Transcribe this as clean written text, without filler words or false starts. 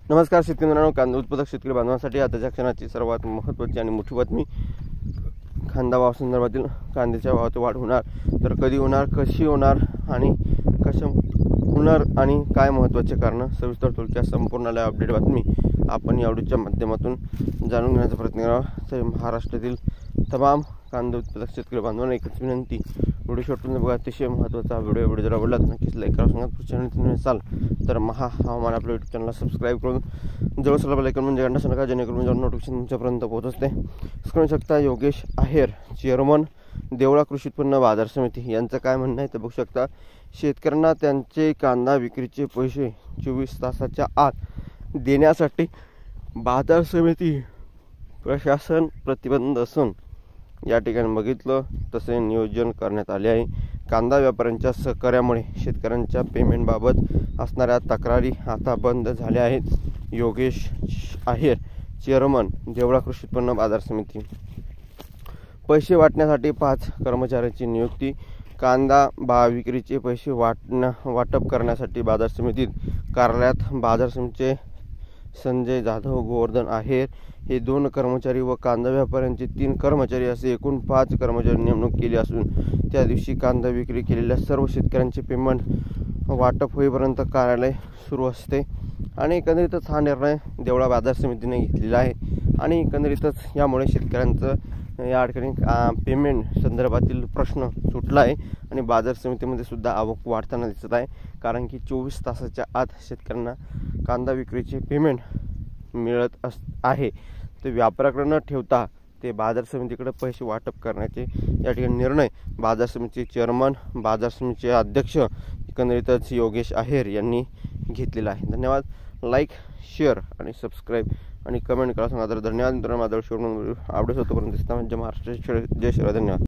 नमस्कार शेतकरी मित्रांनो, कांदा उत्पादक शेतकरी बांधवांसाठी आताच्या क्षणाची सर्वात महत्त्वाची आणि मोठी बातमी. कांदा भाव संदर्भातील कांद्याच्या भावात वाढ होणार तर कधी होणार, कशी होणार आणि कशा होणार आणि काय महत्त्वाचे कारण, सविस्तर थोडक्यात संपूर्ण अपडेट बातमी आपण या व्हिडिओच्या माध्यमातून जाणून घेण्याचा प्रयत्न करावा. तर महाराष्ट्रातील तमाम कांदा उत्पादक शेतकरी बांधवांना एकच विनंती, व्हिडिओ शेवटपर्यंत बघा. अतिशय महत्त्वाचा व्हिडिओ जर आवडला तर नक्कीच लाईक करा. सांगा चॅनल असाल तर हवामान आपल्या यूट्यूब चॅनलला सबस्क्राईब करून जवळ बेल आयकॉन म्हणजे घंटा नका, जेणेकरून जेव्हा नोटिफिकेशन तुमच्यापर्यंत पोहोचते. करू शकता. योगेश आहेर, चेअरमन, देवळा कृषी उत्पन्न बाजार समिती यांचं काय म्हणणं आहे ते बघू शकता. शेतकऱ्यांना त्यांचे कांदा विक्रीचे पैसे 24 तासाच्या आत देण्यासाठी बाजार समिती प्रशासन प्रतिबंध असून या ठिकाणी बघितलं तसे नियोजन करण्यात आले आहे. कांदा व्यापाऱ्यांच्या सहकार्यामुळे शेतकऱ्यांच्या पेमेंटबाबत असणाऱ्या तक्रारी आता बंद झाल्या आहेत. योगेश आहेर, चेअरमन, देवळा कृषी उत्पन्न बाजार समिती. पैसे वाटण्यासाठी 5 कर्मचाऱ्यांची नियुक्ती. कांदा विक्रीचे पैसे वाटप करण्यासाठी बाजार समितीत कार्यालयात बाजार समितीचे संजय जाधव, गोवर्धन आहेर हे 2 कर्मचारी व कांदा व्यापाऱ्यांचे 3 कर्मचारी असे एकूण 5 कर्मचारी नेमणूक केली असून त्या दिवशी कांदा विक्री केलेल्या सर्व शेतकऱ्यांचे पेमेंट वाटप होईपर्यंत कार्यालय सुरू असते. आणि एकंदरीतच हा निर्णय देवळा बाजार समितीने घेतलेला आहे आणि एकंदरीतच यामुळे शेतकऱ्यांचं या ठिकाणी पेमेंट संदर्भातील प्रश्न सुटला आहे आणि बाजार समितीमध्ये सुद्धा आवक वाढताना दिसत आहे. कारण की 24 तासाच्या आत शेतकऱ्यांना कांदा विक्रीचे पेमेंट मिळत आहे. तर व्यापाऱ्याकडे न ठेवता ते बाजार समितीकडे पैसे वाटप करण्याचे या ठिकाणी निर्णय बाजार समितीचे चेअरमन, बाजार समितीचे अध्यक्ष एकंदरीतच योगेश आहेर यांनी घेतलेला आहे. धन्यवाद. लाईक, शेअर आणि सबस्क्राईब आणि कमेंट करा. सांगा तर धन्यवाद मित्रांनो. माझा शेवट आवडत होतोपर्यंत जय महाराष्ट्र, जय श्रीराम. धन्यवाद.